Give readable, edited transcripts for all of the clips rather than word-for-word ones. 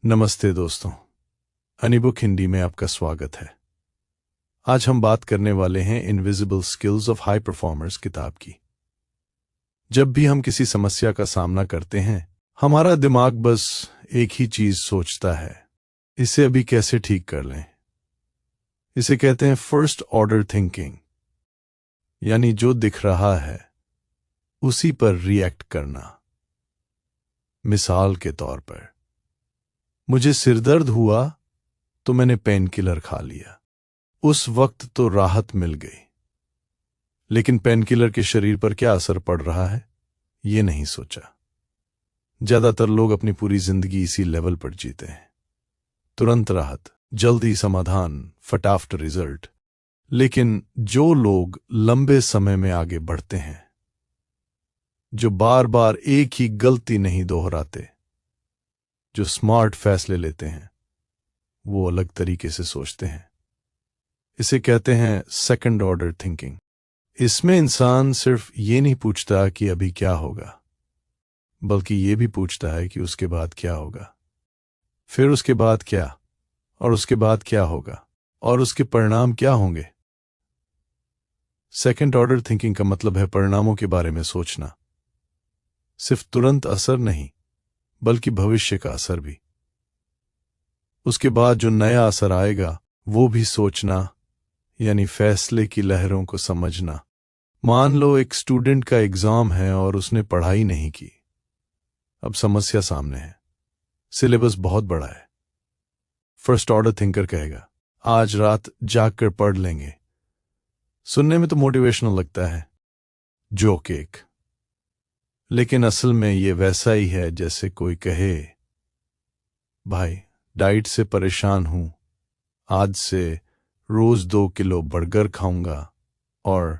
नमस्ते दोस्तों, अनीबुक हिंदी में आपका स्वागत है। आज हम बात करने वाले हैं invisible skills of high performers किताब की। जब भी हम किसी समस्या का सामना करते हैं, हमारा दिमाग बस एक ही चीज सोचता है, इसे अभी कैसे ठीक कर लें। इसे कहते हैं फर्स्ट ऑर्डर थिंकिंग, यानी जो दिख रहा है उसी पर रिएक्ट करना। मिसाल के तौर पर, मुझे सिरदर्द हुआ तो मैंने पेन किलर खा लिया। उस वक्त तो राहत मिल गई, लेकिन पेन किलर के शरीर पर क्या असर पड़ रहा है ये नहीं सोचा। ज्यादातर लोग अपनी पूरी जिंदगी इसी लेवल पर जीते हैं, तुरंत राहत, जल्दी समाधान, फटाफट रिजल्ट। लेकिन जो लोग लंबे समय में आगे बढ़ते हैं, जो बार बार एक ही गलती नहीं दोहराते, जो स्मार्ट फैसले लेते हैं, वो अलग तरीके से सोचते हैं। इसे कहते हैं सेकंड ऑर्डर थिंकिंग। इसमें इंसान सिर्फ ये नहीं पूछता कि अभी क्या होगा, बल्कि ये भी पूछता है कि उसके बाद क्या होगा, फिर उसके बाद क्या, और उसके बाद क्या होगा, और उसके परिणाम क्या होंगे। सेकंड ऑर्डर थिंकिंग का मतलब है परिणामों के बारे में सोचना। सिर्फ तुरंत असर नहीं, बल्कि भविष्य का असर भी। उसके बाद जो नया असर आएगा वो भी सोचना, यानी फैसले की लहरों को समझना। मान लो एक स्टूडेंट का एग्जाम है और उसने पढ़ाई नहीं की। अब समस्या सामने है, सिलेबस बहुत बड़ा है। फर्स्ट ऑर्डर थिंकर कहेगा, आज रात जागकर पढ़ लेंगे। सुनने में तो मोटिवेशनल लगता है, जोक एक, लेकिन असल में ये वैसा ही है जैसे कोई कहे, भाई डाइट से परेशान हूं, आज से रोज 2 किलो बर्गर खाऊंगा और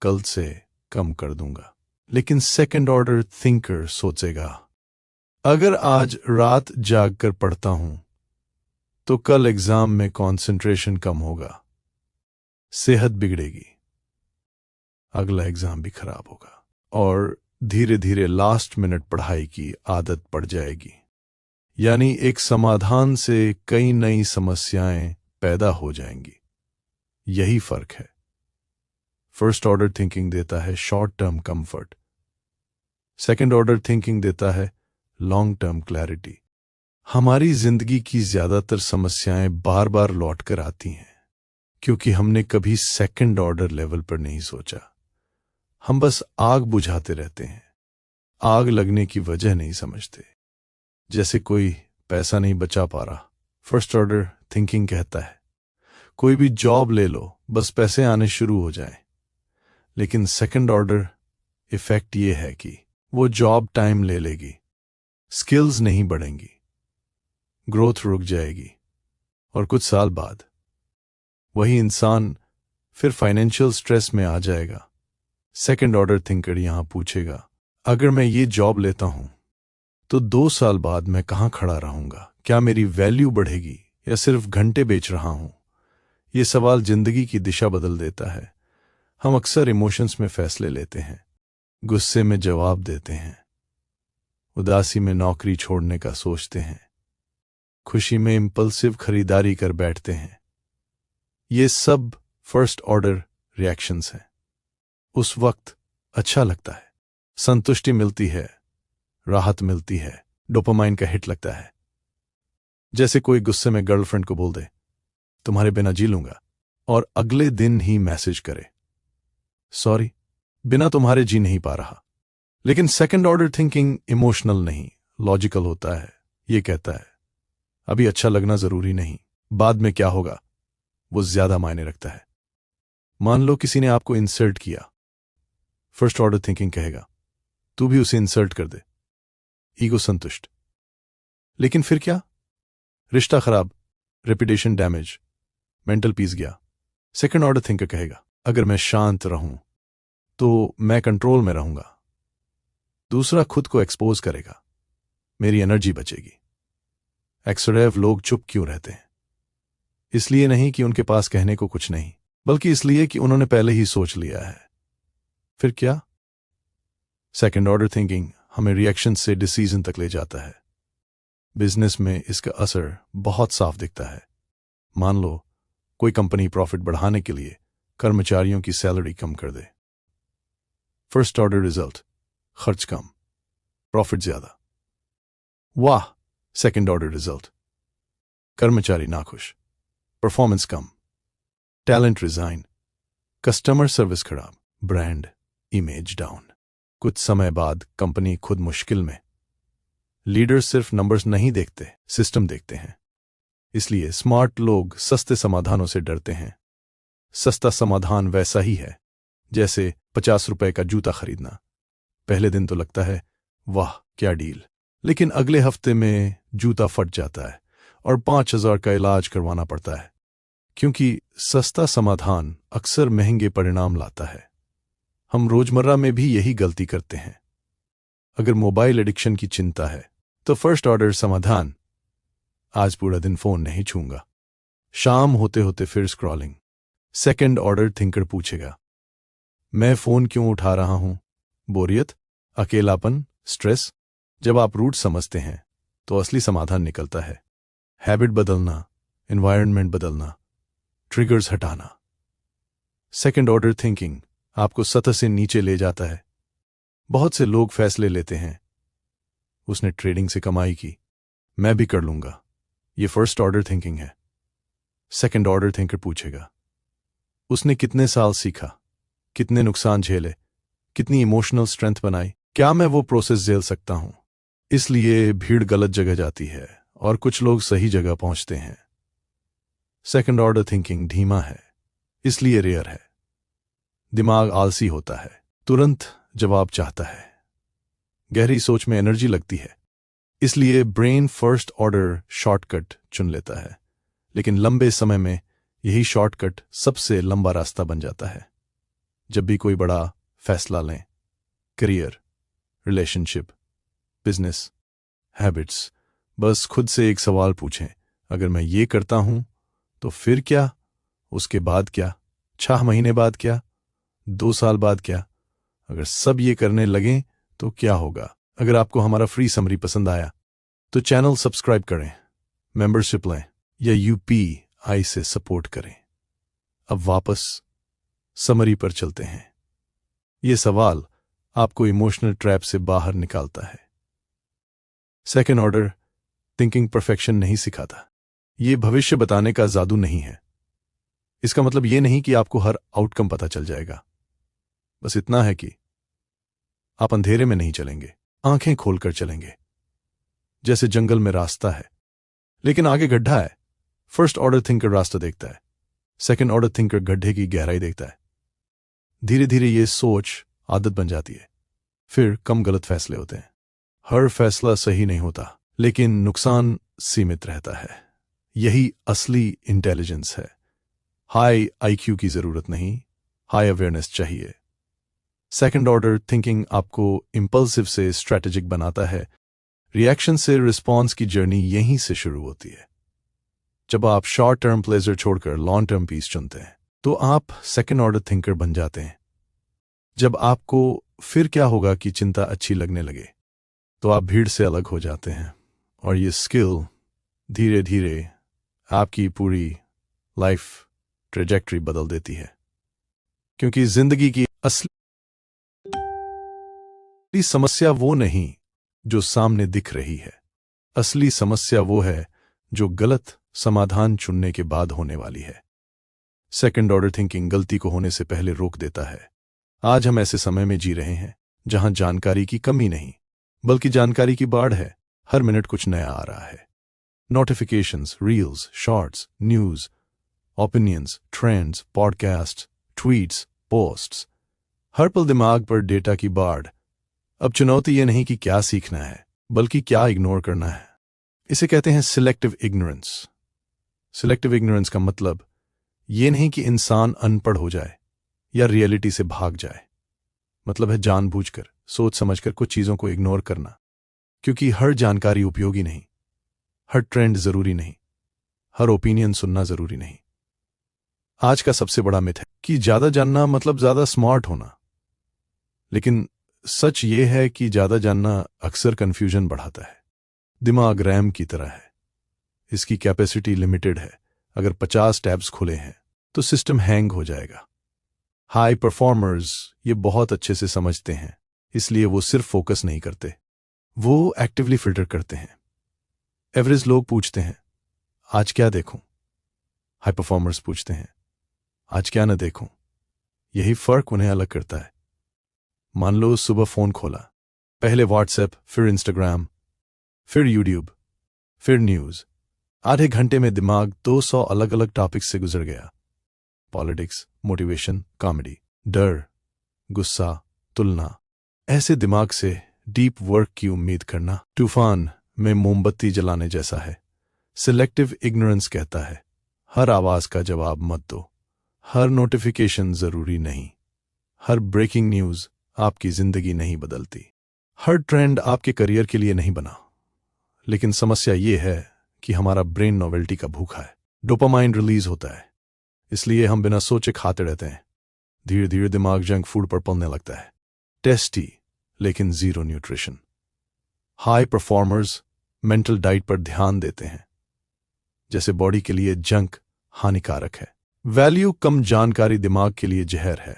कल से कम कर दूंगा। लेकिन सेकंड ऑर्डर थिंकर सोचेगा, अगर आज रात जागकर पढ़ता हूं तो कल एग्जाम में कंसंट्रेशन कम होगा, सेहत बिगड़ेगी, अगला एग्जाम भी खराब होगा, और धीरे धीरे लास्ट मिनट पढ़ाई की आदत पड़ जाएगी। यानी एक समाधान से कई नई समस्याएं पैदा हो जाएंगी। यही फर्क है। फर्स्ट ऑर्डर थिंकिंग देता है short term comfort, second order thinking देता है लॉन्ग टर्म क्लैरिटी। हमारी जिंदगी की ज्यादातर समस्याएं बार बार लौट कर आती हैं, क्योंकि हमने कभी सेकंड ऑर्डर लेवल पर नहीं सोचा। हम बस आग बुझाते रहते हैं, आग लगने की वजह नहीं समझते। जैसे कोई पैसा नहीं बचा पा रहा, फर्स्ट ऑर्डर थिंकिंग कहता है कोई भी जॉब ले लो, बस पैसे आने शुरू हो जाएं। लेकिन सेकंड ऑर्डर इफेक्ट ये है कि वो जॉब टाइम ले लेगी, स्किल्स नहीं बढ़ेंगी, ग्रोथ रुक जाएगी, और कुछ साल बाद वही इंसान फिर फाइनेंशियल स्ट्रेस में आ जाएगा। सेकंड ऑर्डर थिंकर यहां पूछेगा, अगर मैं ये जॉब लेता हूं तो 2 साल बाद मैं कहां खड़ा रहूंगा? क्या मेरी वैल्यू बढ़ेगी या सिर्फ घंटे बेच रहा हूं? ये सवाल जिंदगी की दिशा बदल देता है। हम अक्सर इमोशंस में फैसले लेते हैं, गुस्से में जवाब देते हैं, उदासी में नौकरी छोड़ने का सोचते हैं, खुशी में इंपल्सिव खरीदारी कर बैठते हैं। ये सब फर्स्ट ऑर्डर रिएक्शंस हैं। उस वक्त अच्छा लगता है, संतुष्टि मिलती है, राहत मिलती है, डोपामाइन का हिट लगता है। जैसे कोई गुस्से में गर्लफ्रेंड को बोल दे, तुम्हारे बिना जी लूंगा, और अगले दिन ही मैसेज करे, सॉरी, बिना तुम्हारे जी नहीं पा रहा। लेकिन सेकंड ऑर्डर थिंकिंग इमोशनल नहीं, लॉजिकल होता है। ये कहता है, अभी अच्छा लगना जरूरी नहीं, बाद में क्या होगा वो ज्यादा मायने रखता है। मान लो किसी ने आपको इंसल्ट किया, फर्स्ट ऑर्डर थिंकिंग कहेगा, तू भी उसे इंसल्ट कर दे, ईगो संतुष्ट। लेकिन फिर क्या? रिश्ता खराब, रेपुटेशन डैमेज, मेंटल पीस गया। सेकंड ऑर्डर थिंकर कहेगा, अगर मैं शांत रहूं तो मैं कंट्रोल में रहूंगा, दूसरा खुद को एक्सपोज करेगा, मेरी एनर्जी बचेगी। एक्सरेव लोग चुप क्यों रहते हैं? इसलिए नहीं कि उनके पास कहने को कुछ नहीं, बल्कि इसलिए कि उन्होंने पहले ही सोच लिया है। फिर क्या? सेकंड ऑर्डर थिंकिंग हमें रिएक्शन से डिसीजन तक ले जाता है। बिजनेस में इसका असर बहुत साफ दिखता है। मान लो कोई कंपनी प्रॉफिट बढ़ाने के लिए कर्मचारियों की सैलरी कम कर दे। फर्स्ट ऑर्डर रिजल्ट, खर्च कम, प्रॉफिट ज्यादा। वाह। सेकंड ऑर्डर रिजल्ट, कर्मचारी नाखुश, परफॉर्मेंस कम, टैलेंट रिजाइन, कस्टमर सर्विस खराब, ब्रांड इमेज डाउन। कुछ समय बाद कंपनी खुद मुश्किल में। लीडर्स सिर्फ नंबर्स नहीं देखते, सिस्टम देखते हैं। इसलिए स्मार्ट लोग सस्ते समाधानों से डरते हैं। सस्ता समाधान वैसा ही है जैसे 50 रुपए का जूता खरीदना। पहले दिन तो लगता है वाह क्या डील, लेकिन अगले हफ्ते में जूता फट जाता है और 5,000 का इलाज करवाना पड़ता है, क्योंकि सस्ता समाधान अक्सर महंगे परिणाम लाता है। हम रोजमर्रा में भी यही गलती करते हैं। अगर मोबाइल एडिक्शन की चिंता है तो फर्स्ट ऑर्डर समाधान, आज पूरा दिन फोन नहीं छूंगा। शाम होते होते फिर स्क्रॉलिंग। सेकंड ऑर्डर थिंकर पूछेगा, मैं फोन क्यों उठा रहा हूं? बोरियत, अकेलापन, स्ट्रेस। जब आप रूट समझते हैं तो असली समाधान निकलता है। हैबिट बदलना, एनवायरनमेंट बदलना, ट्रिगर्स हटाना। सेकंड ऑर्डर थिंकिंग आपको सतह से नीचे ले जाता है। बहुत से लोग फैसले लेते हैं, उसने ट्रेडिंग से कमाई की, मैं भी कर लूंगा। ये फर्स्ट ऑर्डर थिंकिंग है। सेकंड ऑर्डर थिंकर पूछेगा, उसने कितने साल सीखा, कितने नुकसान झेले, कितनी इमोशनल स्ट्रेंथ बनाई, क्या मैं वो प्रोसेस झेल सकता हूं? इसलिए भीड़ गलत जगह जाती है और कुछ लोग सही जगह पहुंचते हैं। सेकंड ऑर्डर थिंकिंग धीमा है, इसलिए रेयर है। दिमाग आलसी होता है, तुरंत जवाब चाहता है। गहरी सोच में एनर्जी लगती है, इसलिए ब्रेन फर्स्ट ऑर्डर शॉर्टकट चुन लेता है, लेकिन लंबे समय में यही शॉर्टकट सबसे लंबा रास्ता बन जाता है। जब भी कोई बड़ा फैसला लें, करियर, रिलेशनशिप, बिजनेस, हैबिट्स, बस खुद से एक सवाल पूछें, अगर मैं ये करता हूं तो फिर क्या? उसके बाद क्या? 6 महीने बाद क्या? 2 साल बाद क्या? अगर सब ये करने लगें तो क्या होगा? अगर आपको हमारा फ्री समरी पसंद आया तो चैनल सब्सक्राइब करें, मेंबरशिप लें या UPI से सपोर्ट करें। अब वापस समरी पर चलते हैं। ये सवाल आपको इमोशनल ट्रैप से बाहर निकालता है। सेकंड ऑर्डर थिंकिंग परफेक्शन नहीं सिखाता। ये भविष्य बताने का जादू नहीं है। इसका मतलब ये नहीं कि आपको हर आउटकम पता चल जाएगा। बस इतना है कि आप अंधेरे में नहीं चलेंगे, आंखें खोलकर चलेंगे। जैसे जंगल में रास्ता है लेकिन आगे गड्ढा है। फर्स्ट ऑर्डर थिंकर रास्ता देखता है, सेकंड ऑर्डर थिंकर गड्ढे की गहराई देखता है। धीरे धीरे ये सोच आदत बन जाती है, फिर कम गलत फैसले होते हैं। हर फैसला सही नहीं होता, लेकिन नुकसान सीमित रहता है। यही असली इंटेलिजेंस है। हाई IQ की जरूरत नहीं, हाई अवेयरनेस चाहिए। सेकंड ऑर्डर थिंकिंग आपको इंपल्सिव से स्ट्रैटेजिक बनाता है। रिएक्शन से रिस्पॉन्स की जर्नी यहीं से शुरू होती है। जब आप शॉर्ट टर्म प्लेजर छोड़कर लॉन्ग टर्म पीस चुनते हैं तो आप सेकंड ऑर्डर थिंकर बन जाते हैं। जब आपको फिर क्या होगा कि चिंता अच्छी लगने लगे तो आप भीड़ से अलग हो जाते हैं, और ये स्किल धीरे धीरे आपकी पूरी लाइफ ट्रेजेक्टरी बदल देती है। क्योंकि जिंदगी की असली समस्या वो नहीं जो सामने दिख रही है, असली समस्या वो है जो गलत समाधान चुनने के बाद होने वाली है। सेकंड ऑर्डर थिंकिंग गलती को होने से पहले रोक देता है। आज हम ऐसे समय में जी रहे हैं जहां जानकारी की कमी नहीं, बल्कि जानकारी की बाढ़ है। हर मिनट कुछ नया आ रहा है। Notifications, reels, shorts, news, opinions, trends, podcast, tweets, posts, हर पल दिमाग पर डेटा की बाढ़। अब चुनौती यह नहीं कि क्या सीखना है, बल्कि क्या इग्नोर करना है। इसे कहते हैं सिलेक्टिव इग्नोरेंस। सिलेक्टिव इग्नोरेंस का मतलब यह नहीं कि इंसान अनपढ़ हो जाए या रियलिटी से भाग जाए। मतलब है जानबूझकर, सोच समझकर कुछ चीजों को इग्नोर करना, क्योंकि हर जानकारी उपयोगी नहीं, हर ट्रेंड जरूरी नहीं, हर ओपिनियन सुनना जरूरी नहीं। आज का सबसे बड़ा मिथ है कि ज्यादा जानना मतलब ज्यादा स्मार्ट होना, लेकिन सच ये है कि ज्यादा जानना अक्सर कंफ्यूजन बढ़ाता है। दिमाग रैम की तरह है, इसकी कैपेसिटी लिमिटेड है। अगर 50 टैब्स खुले हैं तो सिस्टम हैंग हो जाएगा। हाई परफॉर्मर्स ये बहुत अच्छे से समझते हैं, इसलिए वो सिर्फ फोकस नहीं करते, वो एक्टिवली फिल्टर करते हैं। एवरेज लोग पूछते हैं आज क्या देखूं, हाई परफॉर्मर्स पूछते हैं आज क्या न देखूं। यही फर्क उन्हें अलग करता है। मान लो सुबह फोन खोला, पहले व्हाट्सएप, फिर इंस्टाग्राम, फिर यूट्यूब, फिर न्यूज। आधे घंटे में दिमाग 200 अलग अलग टॉपिक्स से गुजर गया। पॉलिटिक्स, मोटिवेशन, कॉमेडी, डर, गुस्सा, तुलना। ऐसे दिमाग से डीप वर्क की उम्मीद करना तूफान में मोमबत्ती जलाने जैसा है। सिलेक्टिव इग्नोरेंस कहता है हर आवाज का जवाब मत दो, हर नोटिफिकेशन जरूरी नहीं, हर ब्रेकिंग न्यूज आपकी जिंदगी नहीं बदलती, हर ट्रेंड आपके करियर के लिए नहीं बना। लेकिन समस्या ये है कि हमारा ब्रेन नोवेल्टी का भूखा है। डोपामाइन रिलीज होता है, इसलिए हम बिना सोचे खाते रहते हैं। धीरे धीरे दिमाग जंक फूड पर पलने लगता है। टेस्टी लेकिन zero nutrition. High performers mental diet पर ध्यान देते हैं, जैसे बॉडी के लिए जंक हानिकारक है, वैल्यू कम जानकारी दिमाग के लिए जहर है।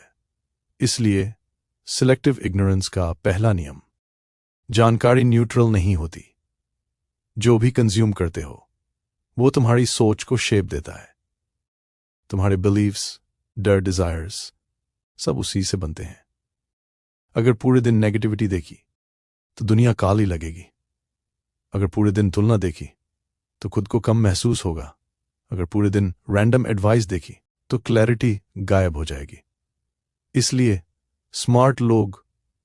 इसलिए सिलेक्टिव इग्नोरेंस का पहला नियम, जानकारी न्यूट्रल नहीं होती। जो भी कंज्यूम करते हो वो तुम्हारी सोच को शेप देता है। तुम्हारे बिलीव्स, डर, डिजायर्स सब उसी से बनते हैं। अगर पूरे दिन नेगेटिविटी देखी तो दुनिया काली लगेगी। अगर पूरे दिन तुलना देखी तो खुद को कम महसूस होगा। अगर पूरे दिन रैंडम एडवाइस देखी तो क्लैरिटी गायब हो जाएगी। इसलिए स्मार्ट लोग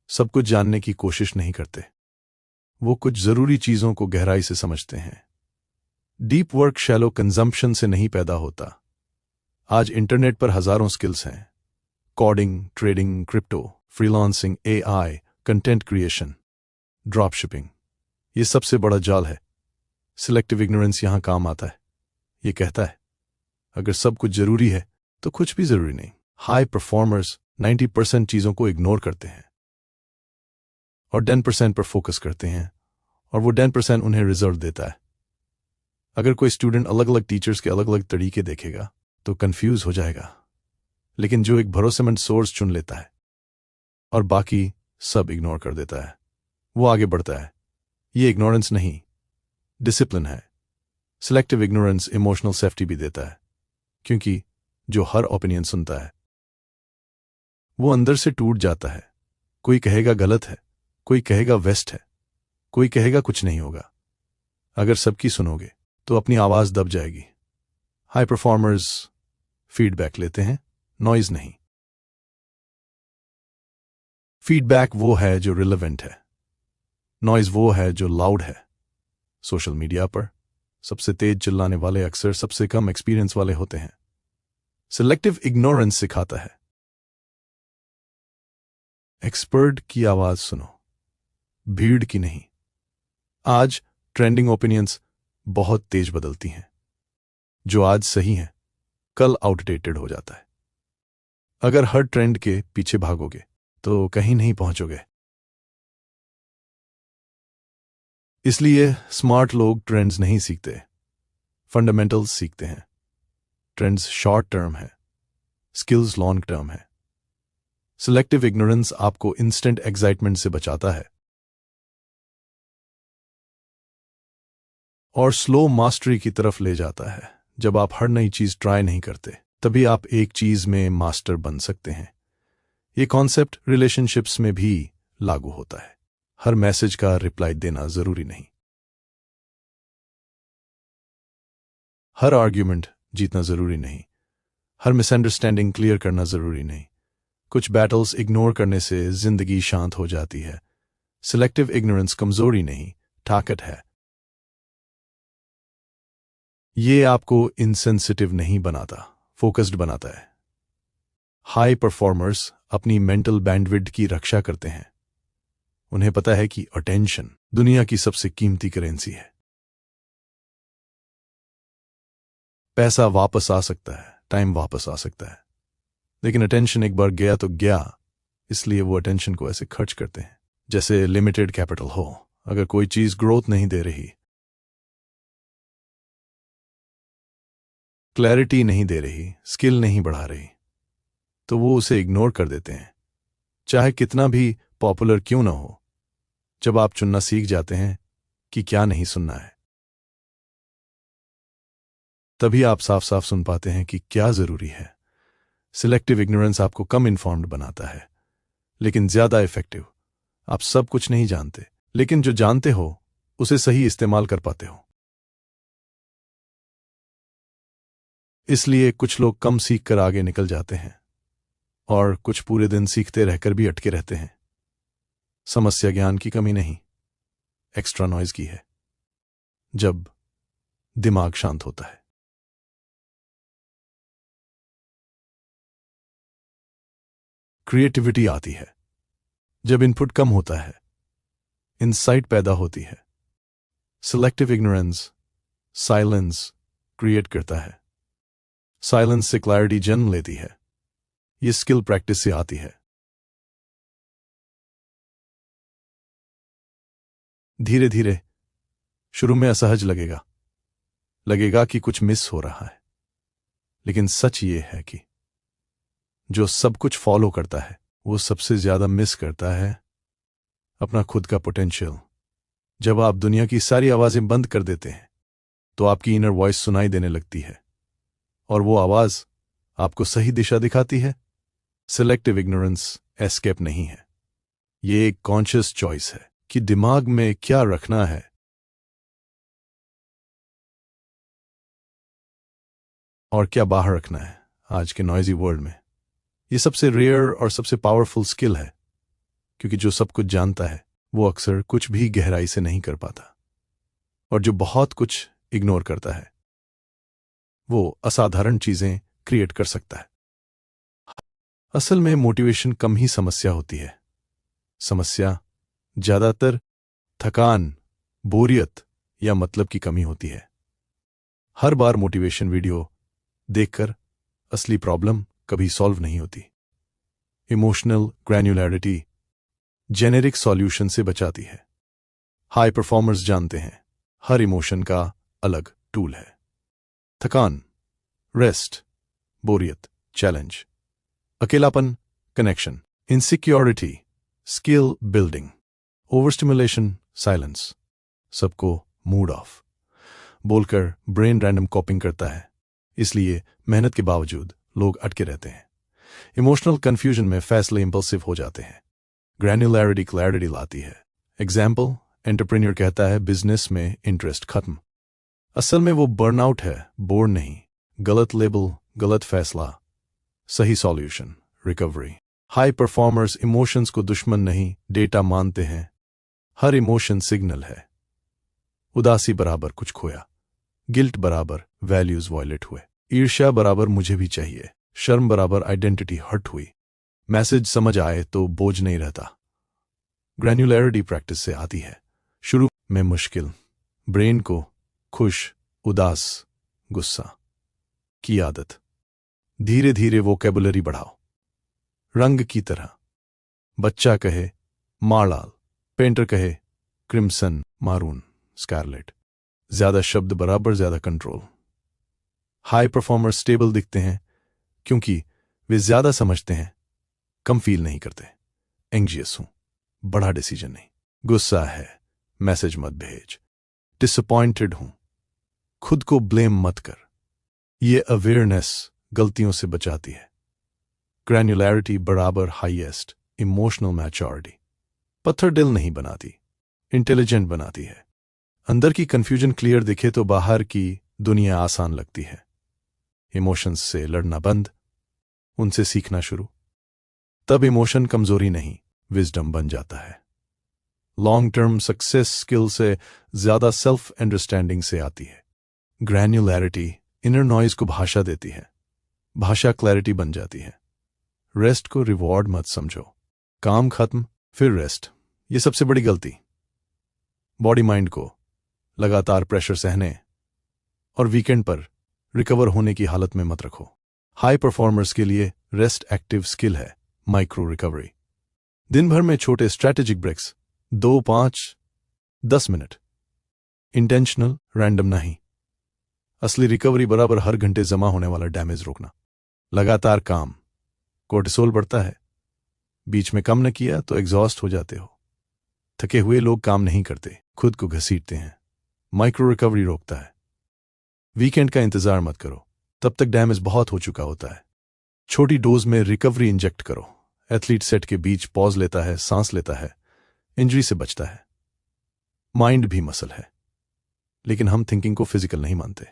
सब कुछ जानने की कोशिश नहीं करते, वो कुछ जरूरी चीजों को गहराई से समझते हैं। डीप वर्क शैलो कंजम्पशन से नहीं पैदा होता। आज इंटरनेट पर हजारों स्किल्स हैं, coding, trading, crypto, freelancing, AI, content creation, drop shipping. ये सबसे बड़ा जाल है। सिलेक्टिव इग्नोरेंस यहां काम आता है। ये कहता है अगर सब कुछ जरूरी है तो कुछ भी जरूरी नहीं। हाई परफॉर्मर्स 90% चीजों को इग्नोर करते हैं और 10% पर फोकस करते हैं, और वो 10% उन्हें रिजल्ट देता है। अगर कोई स्टूडेंट अलग अलग टीचर्स के अलग अलग तरीके देखेगा तो कंफ्यूज हो जाएगा, लेकिन जो एक भरोसेमंद सोर्स चुन लेता है और बाकी सब इग्नोर कर देता है, वो आगे बढ़ता है। ये इग्नोरेंस नहीं, डिसिप्लिन है। सिलेक्टिव इग्नोरेंस इमोशनल सेफ्टी भी देता है, क्योंकि जो हर ओपिनियन सुनता है वो अंदर से टूट जाता है। कोई कहेगा गलत है, कोई कहेगा वेस्ट है, कोई कहेगा कुछ नहीं होगा। अगर सबकी सुनोगे तो अपनी आवाज दब जाएगी। हाई परफॉर्मर्स फीडबैक लेते हैं, नॉइज नहीं। फीडबैक वो है जो रिलेवेंट है, नॉइज वो है जो लाउड है। सोशल मीडिया पर सबसे तेज चिल्लाने वाले अक्सर सबसे कम एक्सपीरियंस वाले होते हैं। सिलेक्टिव इग्नोरेंस सिखाता है एक्सपर्ट की आवाज सुनो, भीड़ की नहीं। आज ट्रेंडिंग ओपिनियंस बहुत तेज बदलती हैं। जो आज सही है कल आउटडेटेड हो जाता है। अगर हर ट्रेंड के पीछे भागोगे तो कहीं नहीं पहुंचोगे। इसलिए स्मार्ट लोग ट्रेंड्स नहीं सीखते, फंडामेंटल्स सीखते हैं। ट्रेंड्स शॉर्ट टर्म है, स्किल्स लॉन्ग टर्म है। सिलेक्टिव इग्नोरेंस आपको इंस्टेंट एक्साइटमेंट से बचाता है और स्लो मास्टरी की तरफ ले जाता है। जब आप हर नई चीज ट्राई नहीं करते तभी आप एक चीज में मास्टर बन सकते हैं। ये कॉन्सेप्ट रिलेशनशिप्स में भी लागू होता है। हर मैसेज का रिप्लाई देना जरूरी नहीं, हर आर्ग्यूमेंट जीतना जरूरी नहीं, हर मिसअंडरस्टैंडिंग क्लियर करना जरूरी नहीं। कुछ बैटल्स इग्नोर करने से जिंदगी शांत हो जाती है। सिलेक्टिव इग्नोरेंस कमजोरी नहीं, ताकत है। ये आपको इनसेंसिटिव नहीं बनाता, फोकस्ड बनाता है। हाई परफॉर्मर्स अपनी मेंटल बैंडविड्थ की रक्षा करते हैं। उन्हें पता है कि अटेंशन दुनिया की सबसे कीमती करेंसी है। पैसा वापस आ सकता है, टाइम वापस आ सकता है, लेकिन अटेंशन एक बार गया तो गया। इसलिए वो अटेंशन को ऐसे खर्च करते हैं जैसे लिमिटेड कैपिटल हो। अगर कोई चीज ग्रोथ नहीं दे रही क्लैरिटी नहीं दे रही, स्किल नहीं बढ़ा रही, तो वो उसे इग्नोर कर देते हैं, चाहे कितना भी पॉपुलर क्यों ना हो। जब आप चुनना सीख जाते हैं कि क्या नहीं सुनना है, तभी आप साफ साफ सुन पाते हैं कि क्या जरूरी है। सिलेक्टिव इग्नोरेंस आपको कम इन्फॉर्म्ड बनाता है, लेकिन ज्यादा इफेक्टिव। आप सब कुछ नहीं जानते, लेकिन जो जानते हो उसे सही इस्तेमाल कर पाते हो। इसलिए कुछ लोग कम सीख कर आगे निकल जाते हैं और कुछ पूरे दिन सीखते रहकर भी अटके रहते हैं। समस्या ज्ञान की कमी नहीं, एक्स्ट्रा नॉइज की है। जब दिमाग शांत होता है, क्रिएटिविटी आती है। जब इनपुट कम होता है, इनसाइट पैदा होती है। सिलेक्टिव इग्नोरेंस साइलेंस क्रिएट करता है। साइलेंस से क्लैरिटी जन्म लेती है। ये स्किल प्रैक्टिस से आती है। धीरे धीरे शुरू में असहज लगेगा कि कुछ मिस हो रहा है, लेकिन सच ये है कि जो सब कुछ फॉलो करता है वो सबसे ज्यादा मिस करता है अपना खुद का पोटेंशियल। जब आप दुनिया की सारी आवाजें बंद कर देते हैं, तो आपकी इनर वॉइस सुनाई देने लगती है, और वो आवाज आपको सही दिशा दिखाती है। सिलेक्टिव इग्नोरेंस एस्केप नहीं है, ये एक कॉन्शियस चॉइस है कि दिमाग में क्या रखना है और क्या बाहर रखना है। आज के नॉइजी वर्ल्ड में ये सबसे रेयर और सबसे पावरफुल स्किल है, क्योंकि जो सब कुछ जानता है वो अक्सर कुछ भी गहराई से नहीं कर पाता, और जो बहुत कुछ इग्नोर करता है वो असाधारण चीजें क्रिएट कर सकता है। असल में मोटिवेशन कम ही समस्या होती है। समस्या ज्यादातर थकान, बोरियत या मतलब की कमी होती है। हर बार मोटिवेशन वीडियो देखकर असली प्रॉब्लम कभी सॉल्व नहीं होती। इमोशनल ग्रैन्युलैरिटी जेनेरिक सॉल्यूशन से बचाती है। हाई परफॉर्मर्स जानते हैं हर इमोशन का अलग टूल है। थकान, रेस्ट, बोरियत, चैलेंज, अकेलापन, connection, insecurity, skill building, overstimulation, silence. सबको मूड ऑफ बोलकर ब्रेन रैंडम कॉपिंग करता है, इसलिए मेहनत के बावजूद लोग अटके रहते हैं। इमोशनल कंफ्यूजन में फैसले इंपल्सिव हो जाते हैं। ग्रैन्युलैरिटी क्लैरिटी लाती है। एग्जाम्पल, एंटरप्रेन्योर कहता है बिजनेस में इंटरेस्ट खत्म। असल में वो बर्नआउट है, बोर्ड नहीं। गलत लेबल, गलत फैसला, सही solution, recovery. High performers emotions को दुश्मन नहीं, डेटा मानते हैं। हर इमोशन सिग्नल है। उदासी बराबर कुछ खोया, गिल्ट बराबर वैल्यूज वायलेट हुए, ईर्ष्या बराबर मुझे भी चाहिए, शर्म बराबर आइडेंटिटी हर्ट हुई। मैसेज समझ आए तो बोझ नहीं रहता। ग्रैन्युलैरिटी प्रैक्टिस से आती है। शुरू में मुश्किल, ब्रेन को खुश, उदास, गुस्सा की आदत। धीरे धीरे वोकैबुलरी बढ़ाओ। रंग की तरह बच्चा कहे मालाल, पेंटर कहे क्रिम्सन, मारून, स्कारलेट। ज्यादा शब्द बराबर ज्यादा कंट्रोल। हाई परफॉर्मर स्टेबल दिखते हैं क्योंकि वे ज्यादा समझते हैं, कम फील नहीं करते। एंग्जियस हूं, बड़ा डिसीजन नहीं। गुस्सा है, मैसेज मत भेज। डिसअपॉइंटेड हूं, खुद को ब्लेम मत कर। ये अवेयरनेस गलतियों से बचाती है। ग्रैन्युलैरिटी बराबर हाईएस्ट इमोशनल मैच्योरिटी। पत्थर दिल नहीं बनाती, इंटेलिजेंट बनाती है। अंदर की कंफ्यूजन क्लियर दिखे तो बाहर की दुनिया आसान लगती है। इमोशंस से लड़ना बंद, उनसे सीखना शुरू। तब इमोशन कमजोरी नहीं, विजडम बन जाता है। लॉन्ग टर्म सक्सेस स्किल से ज्यादा सेल्फ अंडरस्टैंडिंग से आती है। ग्रैन्युलैरिटी इनर नॉइज को भाषा देती है, भाषा क्लैरिटी बन जाती है। रेस्ट को रिवॉर्ड मत समझो। काम खत्म फिर रेस्ट, ये सबसे बड़ी गलती। बॉडी माइंड को लगातार प्रेशर सहने और वीकेंड पर रिकवर होने की हालत में मत रखो। हाई परफॉर्मर्स के लिए रेस्ट एक्टिव स्किल है, माइक्रो रिकवरी। दिन भर में छोटे strategic breaks, 2, 5, 10 minute. Intentional, random नहीं। असली रिकवरी बराबर हर घंटे जमा होने वाला डैमेज रोकना। लगातार काम, कोर्टिसोल बढ़ता है, बीच में कम न किया तो एग्जॉस्ट हो जाते हो। थके हुए लोग काम नहीं करते, खुद को घसीटते हैं। माइक्रो रिकवरी रोकता है। वीकेंड का इंतजार मत करो, तब तक डैमेज बहुत हो चुका होता है। छोटी डोज में रिकवरी इंजेक्ट करो। एथलीट सेट के बीच पॉज लेता है, सांस लेता है, इंजरी से बचता है। माइंड भी मसल है, लेकिन हम थिंकिंग को फिजिकल नहीं मानते।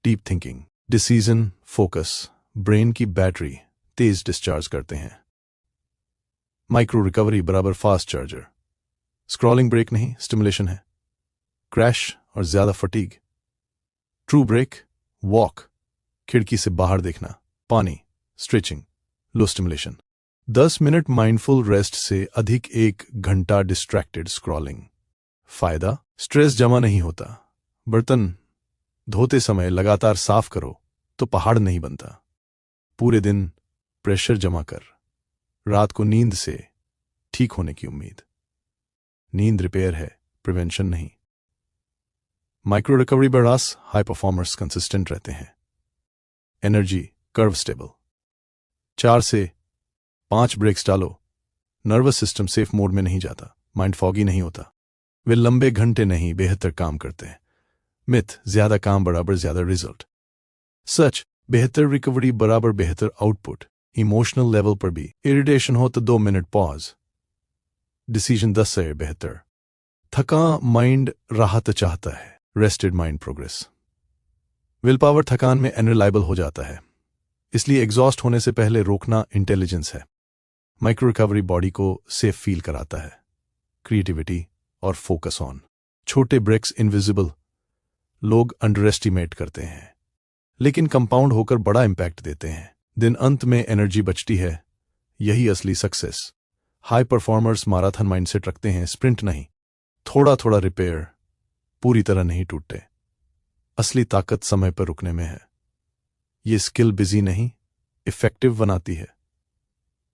Deep thinking, decision, focus, brain की बैटरी तेज डिस्चार्ज करते हैं। माइक्रो रिकवरी बराबर फास्ट चार्जर। स्क्रॉलिंग ब्रेक नहीं, स्टिमुलेशन है। क्रैश और ज्यादा फटीग। ट्रू ब्रेक, वॉक, खिड़की से बाहर देखना, पानी, स्ट्रेचिंग, लो स्टिमुलेशन। 10 मिनट माइंडफुल रेस्ट से अधिक 1 घंटा डिस्ट्रैक्टेड स्क्रॉलिंग। फायदा, स्ट्रेस जमा नहीं होता। बर्तन धोते समय लगातार साफ करो तो पहाड़ नहीं बनता। पूरे दिन प्रेशर जमा कर, रात को नींद से ठीक होने की उम्मीद। नींद रिपेयर है, प्रिवेंशन नहीं। माइक्रो रिकवरी बरास हाई परफॉर्मर्स कंसिस्टेंट रहते हैं। Energy curve stable. 4 से 5 ब्रेक्स डालो, नर्वस सिस्टम सेफ मोड में नहीं जाता, माइंड फॉगी नहीं होता। वे लंबे घंटे नहीं, बेहतर काम करते हैं। मिथ, ज्यादा काम बराबर ज्यादा रिजल्ट। सच, बेहतर रिकवरी बराबर बेहतर आउटपुट। इमोशनल लेवल पर भी इरिटेशन हो तो 2 मिनट पॉज। डिसीजन 10 से बेहतर। थका माइंड राहत चाहता है, rested mind progress. Will power थकान में अनरिलायबल हो जाता है, इसलिए एग्जॉस्ट होने से पहले रोकना इंटेलिजेंस है। माइक्रो रिकवरी बॉडी को सेफ फील कराता है। क्रिएटिविटी और फोकस ऑन। छोटे ब्रेक्स इनविजिबल लोग अंडर एस्टिमेट करते हैं, लेकिन कंपाउंड होकर बड़ा इंपैक्ट देते हैं। दिन अंत में एनर्जी बचती है, यही असली success. High performers marathon mindset रखते हैं, स्प्रिंट नहीं। थोड़ा थोड़ा रिपेयर, पूरी तरह नहीं टूटते। असली ताकत समय पर रुकने में है। ये स्किल बिजी नहीं, इफेक्टिव बनाती है।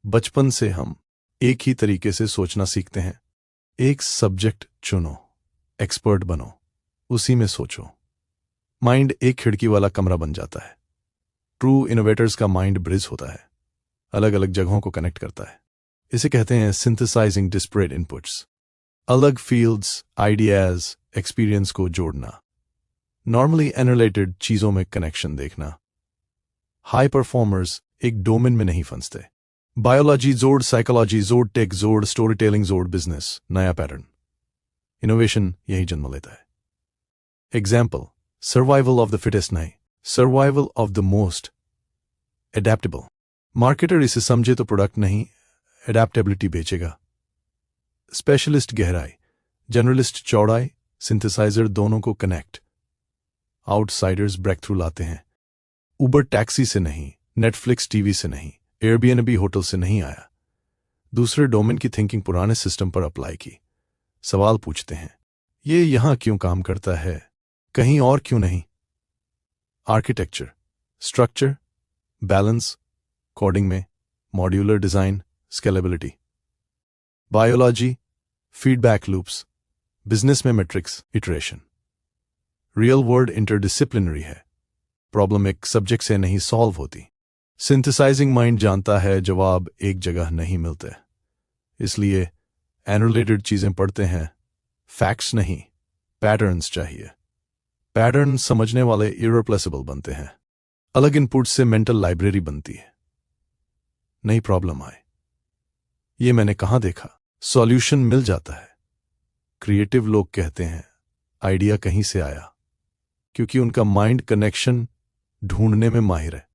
बचपन से हम एक ही तरीके से सोचना सीखते हैं। एक सब्जेक्ट चुनो, एक्सपर्ट बनो, उसी में सोचो। माइंड एक खिड़की वाला कमरा बन जाता है। ट्रू इनोवेटर्स का माइंड ब्रिज होता है, अलग अलग जगहों को कनेक्ट करता है। इसे कहते हैं सिंथेसाइजिंग डिस्परेट इनपुट्स। अलग फील्ड्स, आइडियाज, एक्सपीरियंस को जोड़ना। नॉर्मली अनरिलेटेड चीजों में कनेक्शन देखना। हाई परफॉर्मर्स एक डोमेन में नहीं फंसते। बायोलॉजी जोड़, साइकोलॉजी जोड़, टेक जोड़, स्टोरी टेलिंग जोड़, बिजनेस नया पैटर्न। इनोवेशन यही जन्म लेता है। Example, survival of the fittest नहीं, survival of the most adaptable. Marketer इसे समझे तो प्रोडक्ट नहीं, एडेप्टेबिलिटी बेचेगा। स्पेशलिस्ट गहराई, जनरलिस्ट चौड़ाई, सिंथेसाइजर दोनों को कनेक्ट। आउटसाइडर्स ब्रेक थ्रू लाते हैं। उबर टैक्सी से नहीं, नेटफ्लिक्स टीवी से नहीं, एयरबीएनबी होटल से नहीं आया। दूसरे डोमेन की थिंकिंग पुराने सिस्टम पर अप्लाई की। सवाल पूछते हैं, ये यहां क्यों काम करता है, कहीं और क्यों नहीं। आर्किटेक्चर, स्ट्रक्चर, बैलेंस, कोडिंग में modular design, scalability. Biology, feedback loops, business में metrics, iteration. Real world interdisciplinary है, प्रॉब्लम एक सब्जेक्ट से नहीं सॉल्व होती। सिंथेसाइजिंग माइंड जानता है जवाब एक जगह नहीं मिलते, इसलिए अनरिलेटेड चीजें पढ़ते हैं। फैक्ट्स नहीं, पैटर्न्स चाहिए। पैटर्न समझने वाले इररिप्लेसेबल बनते हैं। अलग इनपुट से मेंटल लाइब्रेरी बनती है। नई प्रॉब्लम आए, ये मैंने कहां देखा, सॉल्यूशन मिल जाता है। क्रिएटिव लोग कहते हैं आइडिया कहीं से आया, क्योंकि उनका माइंड कनेक्शन ढूंढने में माहिर है।